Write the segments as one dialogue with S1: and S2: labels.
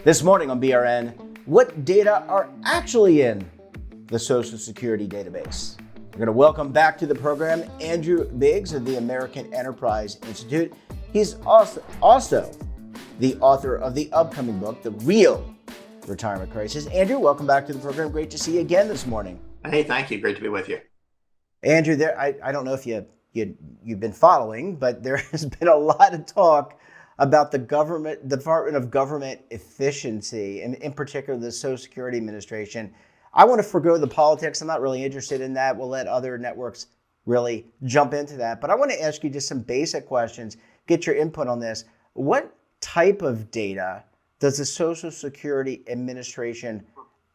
S1: This morning on BRN, what data are actually in the Social Security database? We're going to welcome back to the program Andrew Biggs of the American Enterprise Institute. He's also the author of the upcoming book, The Real Retirement Crisis. Andrew, welcome back to the program. Great to see you again this morning.
S2: Hey, thank you. Great to be with you.
S1: Andrew, I don't know if you've been following, but there has been a lot of talk about the Department of Government Efficiency, and in particular the Social Security Administration. I want to forgo the politics. I'm not really interested in that. We'll let other networks really jump into that. But I want to ask you just some basic questions, get your input on this. What type of data does the Social Security Administration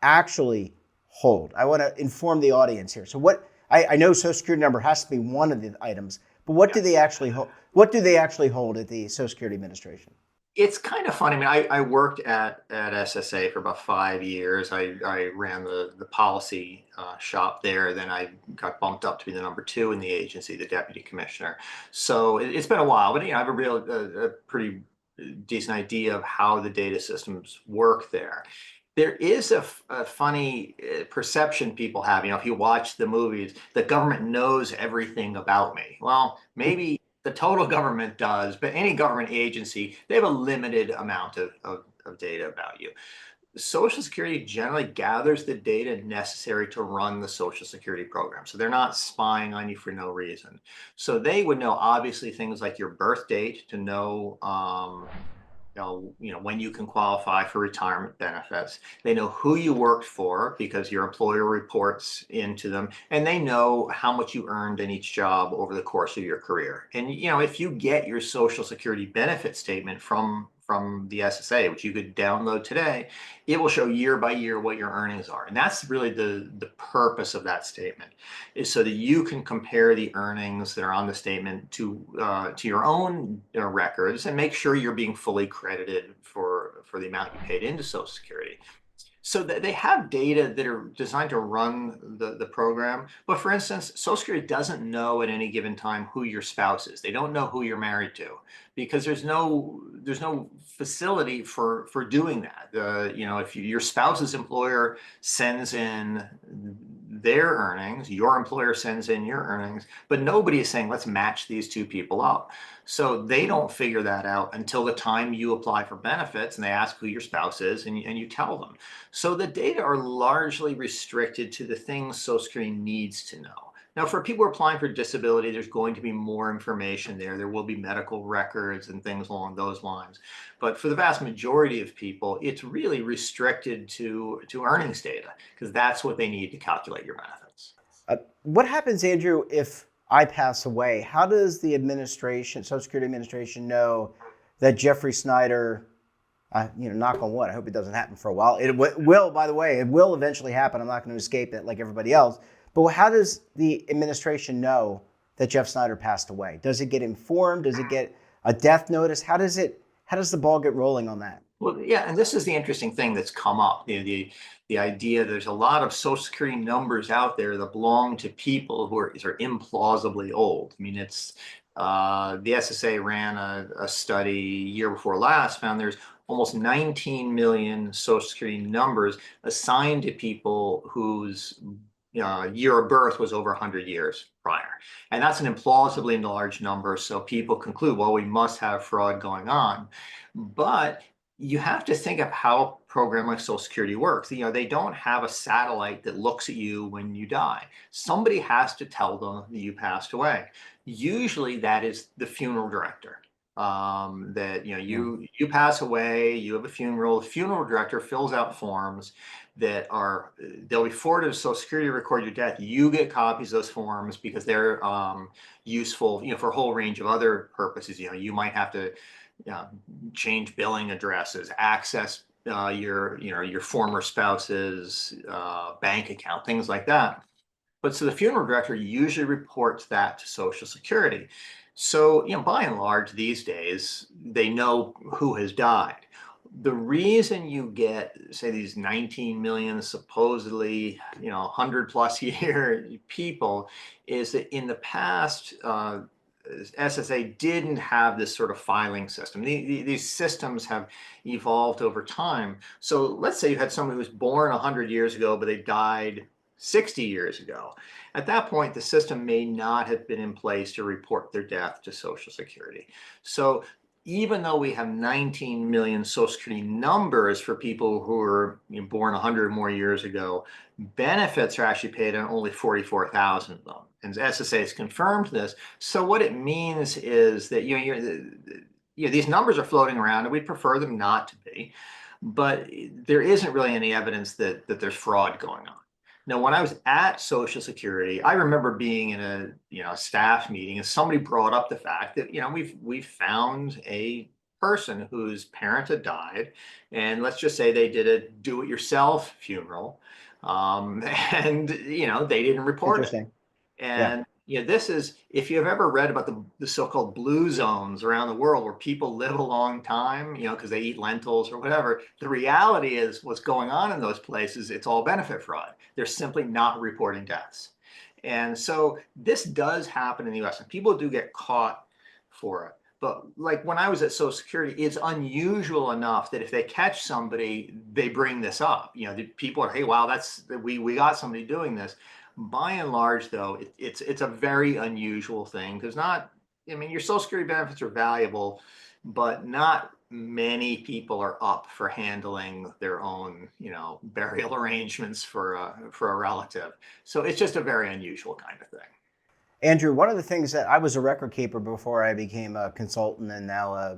S1: actually hold? I want to inform the audience here. So I know Social Security number has to be one of the items, but what do they actually hold? What do they actually hold at the Social Security Administration?
S2: It's kind of funny. I mean, I worked at SSA for about 5 years. I ran the policy shop there. Then I got bumped up to be the number 2 in the agency, the deputy commissioner. So it's been a while, but I have a pretty decent idea of how the data systems work there. There is a funny perception people have, if you watch the movies, the government knows everything about me. Well, maybe the total government does, but any government agency, they have a limited amount of data about you. Social Security generally gathers the data necessary to run the Social Security program. So they're not spying on you for no reason. So they would know obviously things like your birth date to know when you can qualify for retirement benefits. They know who you worked for because your employer reports into them, and they know how much you earned in each job over the course of your career. And if you get your Social Security benefit statement from the SSA, which you could download today, it will show year by year what your earnings are. And that's really the purpose of that statement, is so that you can compare the earnings that are on the statement to your own records and make sure you're being fully credited for the amount you paid into Social Security. So they have data that are designed to run the program. But for instance, Social Security doesn't know at any given time who your spouse is. They don't know who you're married to because there's no facility for doing that. If your spouse's employer sends in their earnings, your employer sends in your earnings, but nobody is saying, let's match these two people up. So they don't figure that out until the time you apply for benefits and they ask who your spouse is and you tell them. So the data are largely restricted to the things Social Security needs to know. Now, for people applying for disability, there's going to be more information there. There will be medical records and things along those lines. But for the vast majority of people, it's really restricted to earnings data because that's what they need to calculate your benefits.
S1: What happens, Andrew, if I pass away? How does the administration, Social Security Administration, know that Jeffrey Snyder, knock on wood, I hope it doesn't happen for a while. It will, by the way, it will eventually happen. I'm not going to escape it like everybody else. But how does the administration know that Jeff Snyder passed away? Does it get informed? Does it get a death notice? How does the ball get rolling on that?
S2: Well, yeah, and this is the interesting thing that's come up. The idea there's a lot of Social Security numbers out there that belong to people who are implausibly old. I mean, it's the SSA ran a study year before last, found there's almost 19 million Social Security numbers assigned to people whose year of birth was over 100 years prior. And that's an implausibly large number. So people conclude, well, we must have fraud going on. But you have to think of how a program like Social Security works. They don't have a satellite that looks at you when you die. Somebody has to tell them that you passed away. Usually that is the funeral director. You pass away, you have a funeral. The funeral director fills out forms that they'll be forwarded to Social Security to record your death. You get copies of those forms because they're useful, for a whole range of other purposes. You might have to change billing addresses, access your former spouse's bank account, things like that. But so the funeral director usually reports that to Social Security. So, by and large these days, they know who has died. The reason you get, say, these 19 million supposedly, 100 plus year people is that in the past, SSA didn't have this sort of filing system. These systems have evolved over time. So let's say you had someone who was born 100 years ago, but they died 60 years ago. At that point, the system may not have been in place to report their death to Social Security. So even though we have 19 million Social Security numbers for people who were born 100 more years ago, benefits are actually paid on only 44,000 of them. And SSA has confirmed this. So what it means is that these numbers are floating around, and we prefer them not to be, but there isn't really any evidence that there's fraud going on. Now, when I was at Social Security, I remember being in a staff meeting, and somebody brought up the fact that we've found a person whose parent had died, and let's just say they did a do-it-yourself funeral, and they didn't report it.
S1: Interesting. Yeah.
S2: And this is, if you've ever read about the so-called blue zones around the world where people live a long time, because they eat lentils or whatever, the reality is what's going on in those places, it's all benefit fraud. They're simply not reporting deaths. And so this does happen in the US, and people do get caught for it. But like when I was at Social Security, it's unusual enough that if they catch somebody, they bring this up. The people are, hey, wow, we got somebody doing this. By and large, though, it's a very unusual thing because your Social Security benefits are valuable, but not many people are up for handling their own, burial arrangements for a relative. So it's just a very unusual kind of thing.
S1: Andrew, one of the things that I was a record keeper before I became a consultant and now a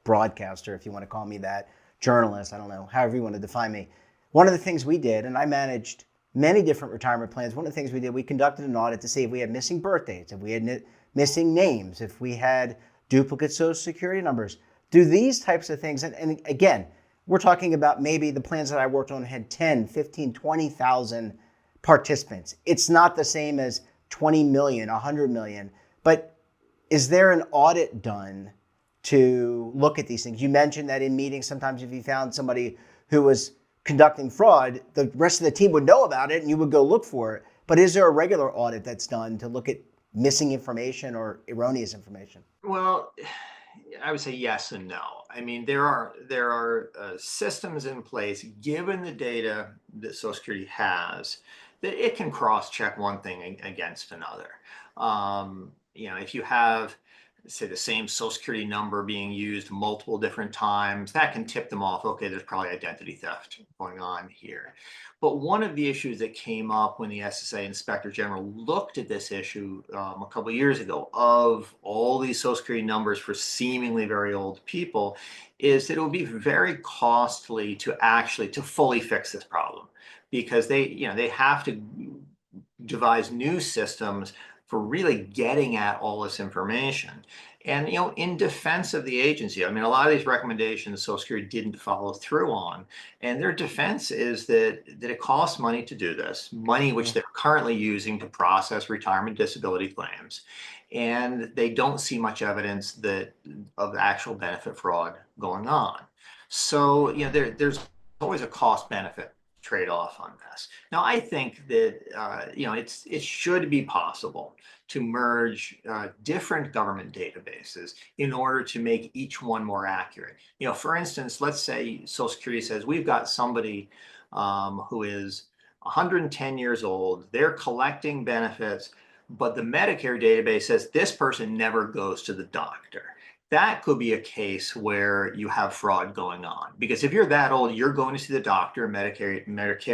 S1: broadcaster, if you want to call me that, journalist, I don't know, however you want to define me. One of the things we did, and I managed many different retirement plans. One of the things we did, we conducted an audit to see if we had missing birth dates, if we had missing names, if we had duplicate Social Security numbers. Do these types of things, and again, we're talking about maybe the plans that I worked on had 10, 15, 20,000 participants. It's not the same as 20 million, 100 million, but is there an audit done to look at these things? You mentioned that in meetings, sometimes if you found somebody who was conducting fraud, the rest of the team would know about it and you would go look for it. But is there a regular audit that's done to look at missing information or erroneous information?
S2: Well, I would say yes and no. There are systems in place, given the data that Social Security has, that it can cross-check one thing against another. If you have, say, the same Social Security number being used multiple different times, that can tip them off. Okay, there's probably identity theft going on here. But one of the issues that came up when the SSA Inspector General looked at this issue a couple of years ago of all these Social Security numbers for seemingly very old people is that it would be very costly to fully fix this problem because they have to devise new systems for really getting at all this information. And, in defense of the agency, a lot of these recommendations Social Security didn't follow through on. And their defense is that it costs money to do this, money which they're currently using to process retirement disability claims. And they don't see much evidence of actual benefit fraud going on. So, there's always a cost benefit trade-off on this. Now, I think that it should be possible to merge different government databases in order to make each one more accurate. For instance, let's say Social Security says we've got somebody who is 110 years old, they're collecting benefits, but the Medicare database says this person never goes to the doctor. That could be a case where you have fraud going on. Because if you're that old, you're going to see the doctor, Medicare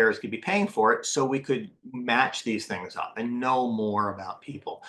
S2: is going to be paying for it, so we could match these things up and know more about people.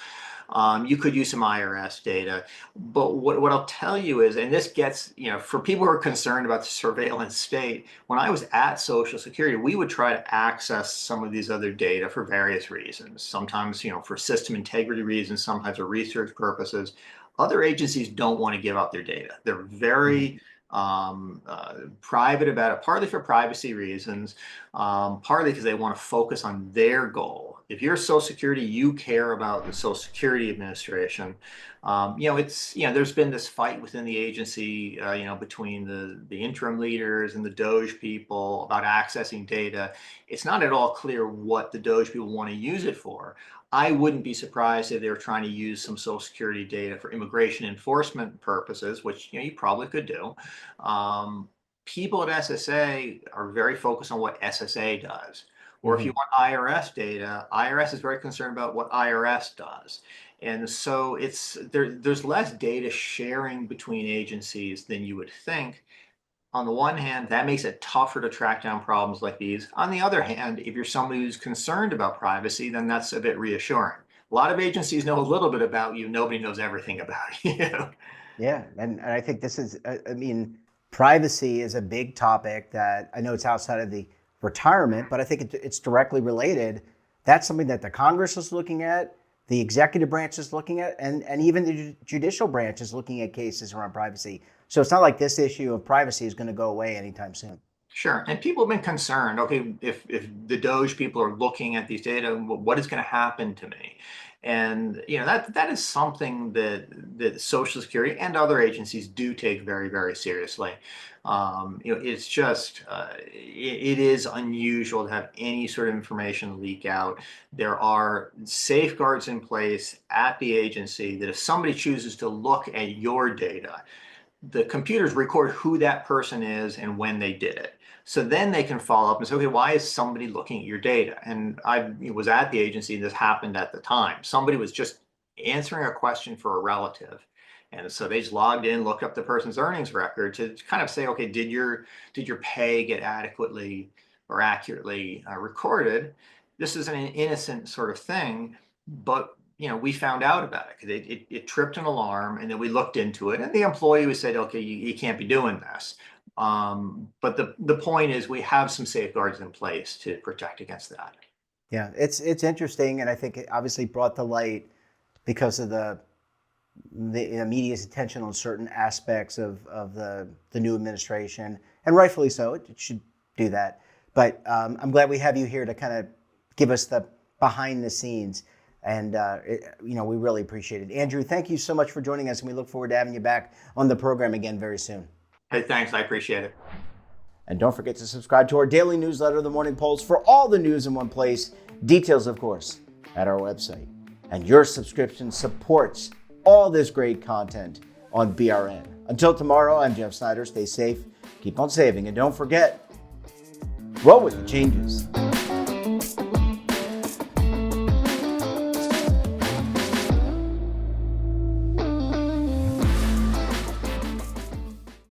S2: You could use some IRS data, but what I'll tell you is, and this gets, for people who are concerned about the surveillance state, when I was at Social Security, we would try to access some of these other data for various reasons. Sometimes, for system integrity reasons, sometimes for research purposes. Other agencies don't want to give out their data. They're very private about it, partly for privacy reasons, partly because they want to focus on their goal. if you're Social Security, you care about the Social Security Administration. There's been this fight within the agency, between the interim leaders and the Doge people about accessing data. It's not at all clear what the Doge people want to use it for. I wouldn't be surprised if they were trying to use some Social Security data for immigration enforcement purposes, which you probably could do. People at SSA are very focused on what SSA does. Or if you want IRS data, IRS is very concerned about what IRS does. And so there's less data sharing between agencies than you would think. On the one hand, that makes it tougher to track down problems like these. On the other hand, if you're somebody who's concerned about privacy, then that's a bit reassuring. A lot of agencies know a little bit about you. Nobody knows everything about you.
S1: Yeah, and I think this is, I mean, privacy is a big topic that I know it's outside of the retirement, but I think it's directly related. That's something that the Congress is looking at, the executive branch is looking at, and even the judicial branch is looking at cases around privacy. So it's not like this issue of privacy is going to go away anytime soon.
S2: Sure. And people have been concerned, okay, if the Doge people are looking at these data, what is going to happen to me? And that is something that Social Security and other agencies do take very, very seriously. It's just it is unusual to have any sort of information leak out. There are safeguards in place at the agency that if somebody chooses to look at your data, the computers record who that person is and when they did it. So then they can follow up and say, okay, why is somebody looking at your data? And I was at the agency, and this happened at the time. Somebody was just answering a question for a relative. And so they just logged in, looked up the person's earnings record to kind of say, okay, did your pay get adequately or accurately recorded? This is an innocent sort of thing, but we found out about it because it tripped an alarm, and then we looked into it, and the employee was said, okay, you can't be doing this. But the point is we have some safeguards in place to protect against that.
S1: Yeah, it's interesting, and I think it obviously brought to light because of the media's attention on certain aspects of the new administration, and rightfully so. It should do that. But I'm glad we have you here to kind of give us the behind the scenes. And, we really appreciate it. Andrew, thank you so much for joining us, and we look forward to having you back on the program again very soon.
S2: Hey, thanks. I appreciate it.
S1: And don't forget to subscribe to our daily newsletter, The Morning Pulse, for all the news in one place. Details, of course, at our website. And your subscription supports all this great content on BRN. Until tomorrow, I'm Jeff Snyder. Stay safe, keep on saving, and don't forget, roll with the changes.